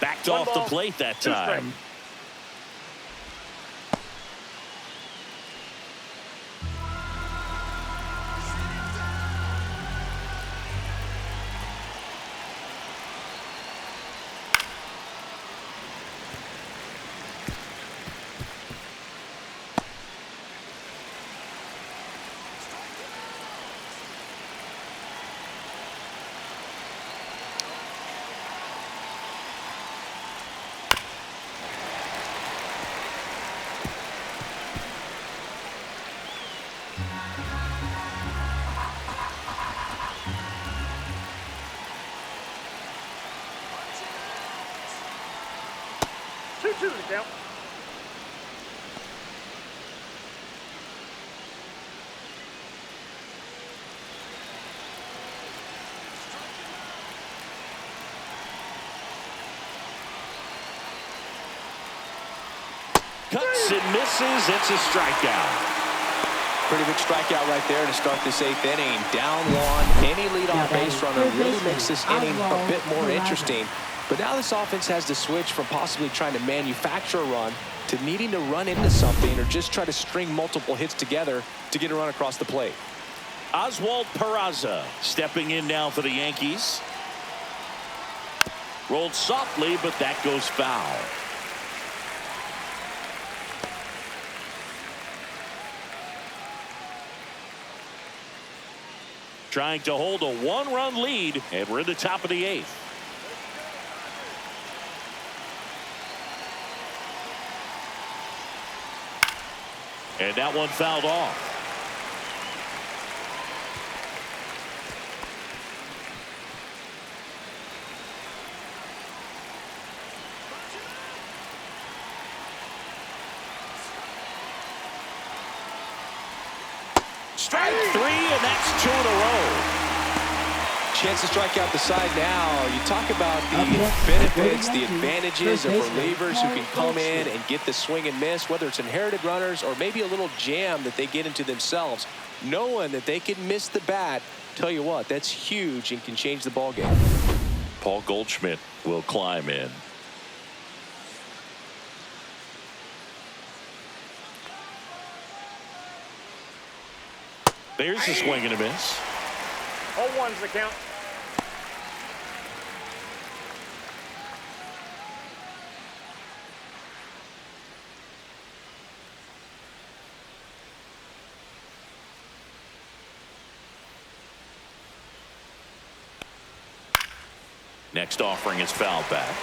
Backed off the plate that time. Two to count. Cuts and misses. It's a strikeout. Pretty big strikeout right there to start this 8th inning. Down one. Any leadoff base runner really makes this inning a bit more interesting. But now this offense has to switch from possibly trying to manufacture a run to needing to run into something or just try to string multiple hits together to get a run across the plate. Oswald Peraza stepping in now for the Yankees. Rolled softly, but that goes foul. Trying to hold a one-run lead, and we're in the top of the 8th. And that one fouled off. Strike 3, and that's 2 in a row. Chance to strike out the side now. You talk about the benefits, the advantages of relievers who can come in and get the swing and miss, whether it's inherited runners or maybe a little jam that they get into themselves. Knowing that they can miss the bat, tell you what, that's huge and can change the ball game. Paul Goldschmidt will climb in. There's a swing and a miss. 0-1's the count. Next offering is foul back.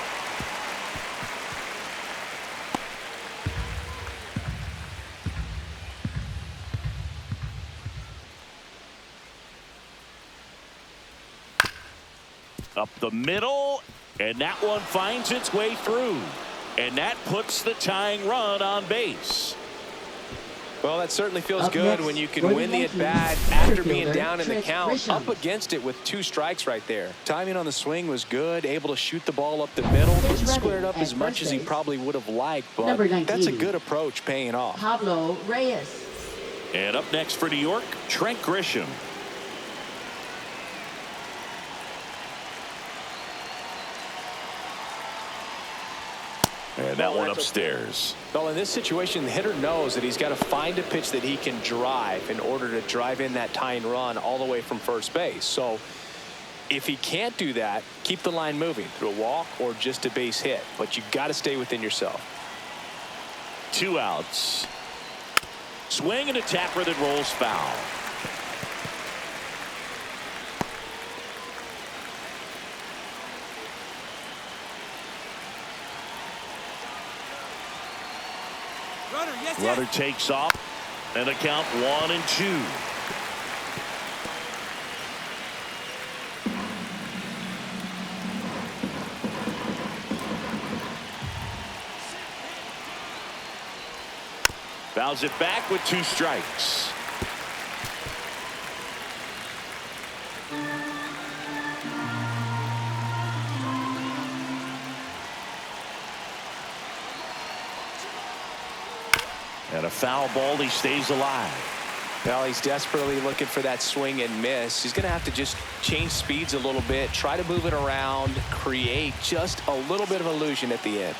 Up the middle, and that one finds its way through. And that puts the tying run on base. Well, that certainly feels good when you can win the at-bat after being down in the count, up against it with 2 strikes right there. Timing on the swing was good, able to shoot the ball up the middle. Didn't square it up as much as he probably would have liked, but that's a good approach paying off. Pablo Reyes. And up next for New York, Trent Grisham. And that one upstairs. Well, in this situation, the hitter knows that he's got to find a pitch that he can drive in order to drive in that tying run all the way from first base. So if he can't do that, keep the line moving through a walk or just a base hit. But you got to stay within yourself. 2 outs. Swing and a tapper that rolls foul. Runner takes off, and a count 1-2. Fouls it back with 2 strikes. And a foul ball. He stays alive. Well, he's desperately looking for that swing and miss. He's going to have to just change speeds a little bit, try to move it around, create just a little bit of illusion at the end.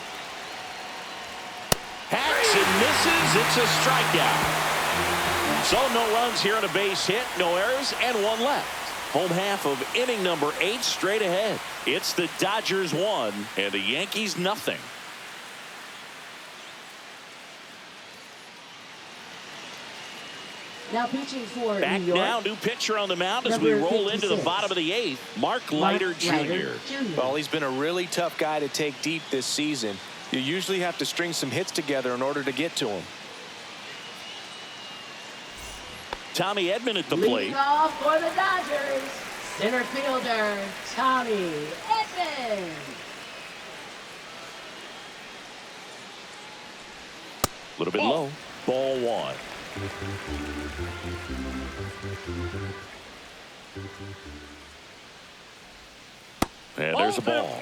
Hacks and misses. It's a strikeout. So no runs here on a base hit, no errors, and one left. Home half of inning number 8 straight ahead. It's the Dodgers 1 and the Yankees nothing. Now pitching for Back New York. now, new pitcher on the mound as we Number roll into the 56. bottom of the 8th. Mark Leiter Jr. Well, he's been a really tough guy to take deep this season. You usually have to string some hits together in order to get to him. Tommy Edman at the Leading plate. off for the Dodgers, center fielder Tommy Edman. A little bit low. Ball 1. And there's a ball.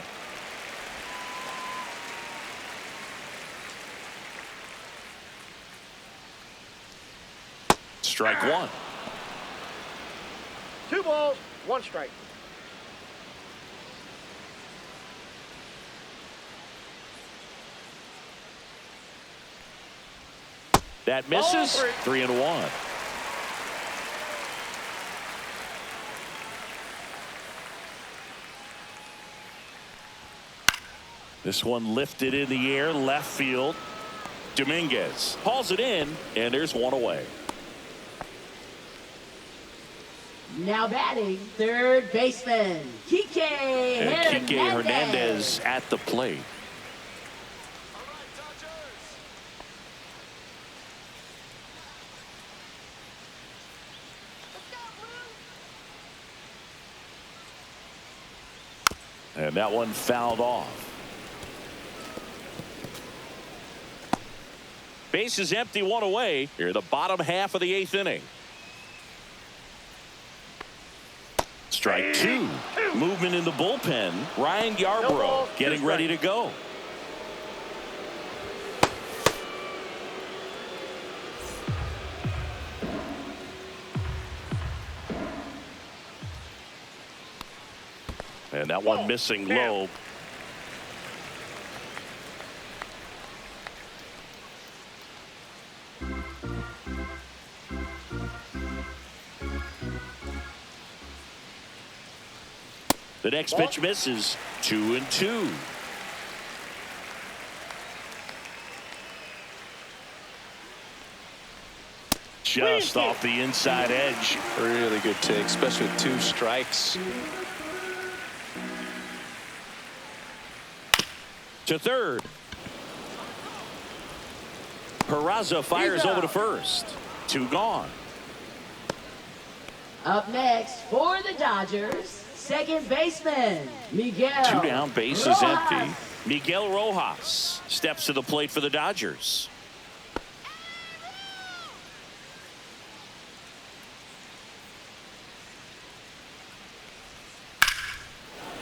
Strike 1. 2 balls, 1 strike. That misses. Ball 3. 3-1. This one lifted in the air, left field. Dominguez hauls it in, and there's one away. Now batting, third baseman Kike And Kike Hernandez. Hernandez at the plate. All right, Dodgers. Let's go, Blue. And that one fouled off. Base is empty, one away. Here, the bottom half of the 8th inning. Strike 2. Movement in the bullpen. Ryan Yarbrough getting ready to go. And that one missing low. The next pitch misses. 2-2. Just off the inside edge. Really good take, especially with 2 strikes. To third. Peraza fires over to first. 2 gone. Up next for the Dodgers, second baseman Miguel. 2 down, base is empty. Miguel Rojas steps to the plate for the Dodgers.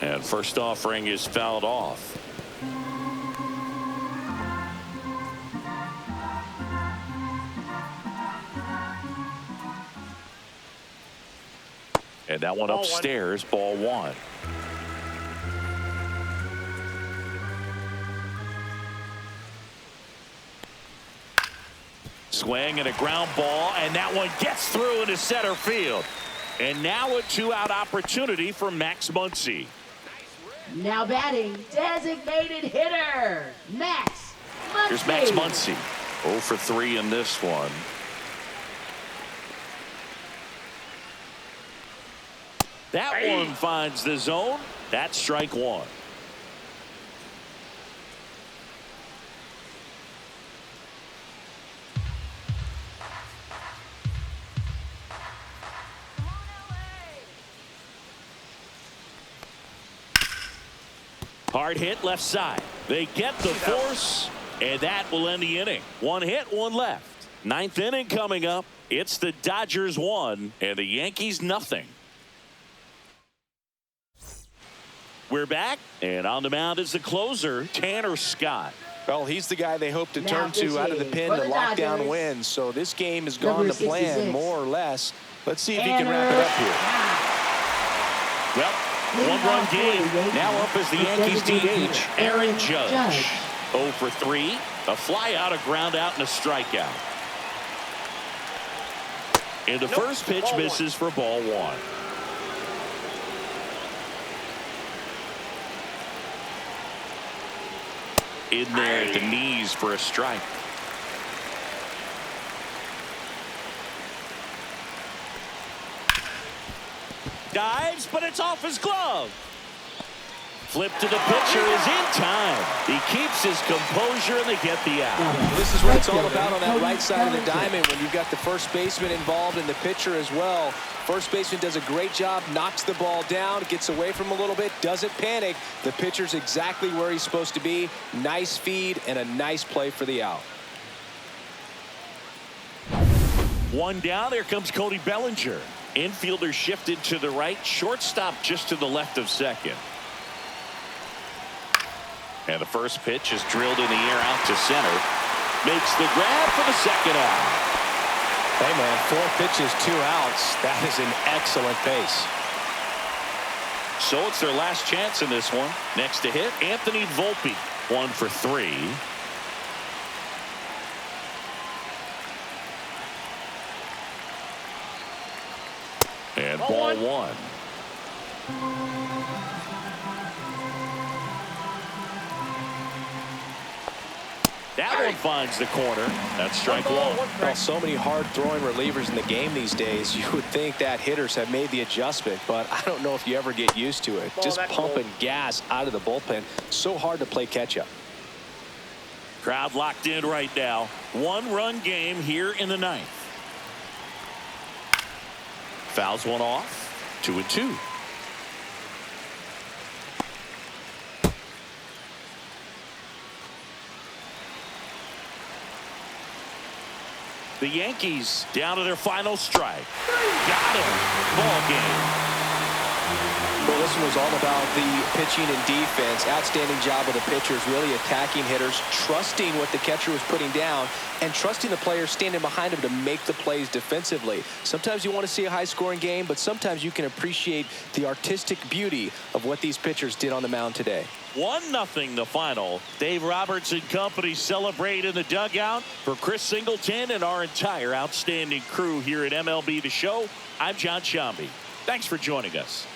And first offering is fouled off. And that one upstairs, ball 1. Swing and a ground ball, and that one gets through into center field. And now a 2-out opportunity for Max Muncy. Now batting, designated hitter Max Muncy. Here's Max Muncy. 0 for 3 in this one. That one finds the zone. That's strike 1. Hard hit left side. They get the force, and that will end the inning. 1 hit, 1 left. 9th inning coming up. It's the Dodgers 1 and the Yankees nothing. We're back, and on the mound is the closer, Tanner Scott. Well, he's the guy they hope to turn to out of the pen to lock down wins. So this game has gone to plan, more or less. Let's see if he can wrap it up here. Well, one-run game. Now up as the Yankees DH, Aaron Judge. 0 for 3. A fly out, a ground out, and a strikeout. And the first pitch misses for ball 1. In there at the knees for a strike. Dives, but it's off his glove. Flip to the pitcher is in time. He keeps his composure and they get the out. This is what it's all about on that right side of the diamond when you've got the first baseman involved and the pitcher as well. First baseman does a great job, knocks the ball down, gets away from him a little bit, doesn't panic. The pitcher's exactly where he's supposed to be. Nice feed and a nice play for the out. One down. There comes Cody Bellinger. Infielder shifted to the right. Shortstop just to the left of second. And the first pitch is drilled in the air out to center. Makes the grab for the second out. Hey, man, 4 pitches, 2 outs. That is an excellent pace. So it's their last chance in this one. Next to hit, Anthony Volpe. 1 for 3. And ball 1. That one finds the corner. That's strike 1. Well, so many hard-throwing relievers in the game these days. You would think that hitters have made the adjustment, but I don't know if you ever get used to it. Just pumping gas out of the bullpen. So hard to play catch-up. Crowd locked in right now. One-run game here in the 9th. Fouls one off. 2-2. The Yankees down to their final strike. Got him. Ball game. Well, this one was all about the pitching and defense. Outstanding job of the pitchers, really attacking hitters, trusting what the catcher was putting down, and trusting the players standing behind him to make the plays defensively. Sometimes you want to see a high-scoring game, but sometimes you can appreciate the artistic beauty of what these pitchers did on the mound today. 1-0 the final. Dave Roberts and company celebrate in the dugout. For Chris Singleton and our entire outstanding crew here at MLB The Show, I'm John Shambi. Thanks for joining us.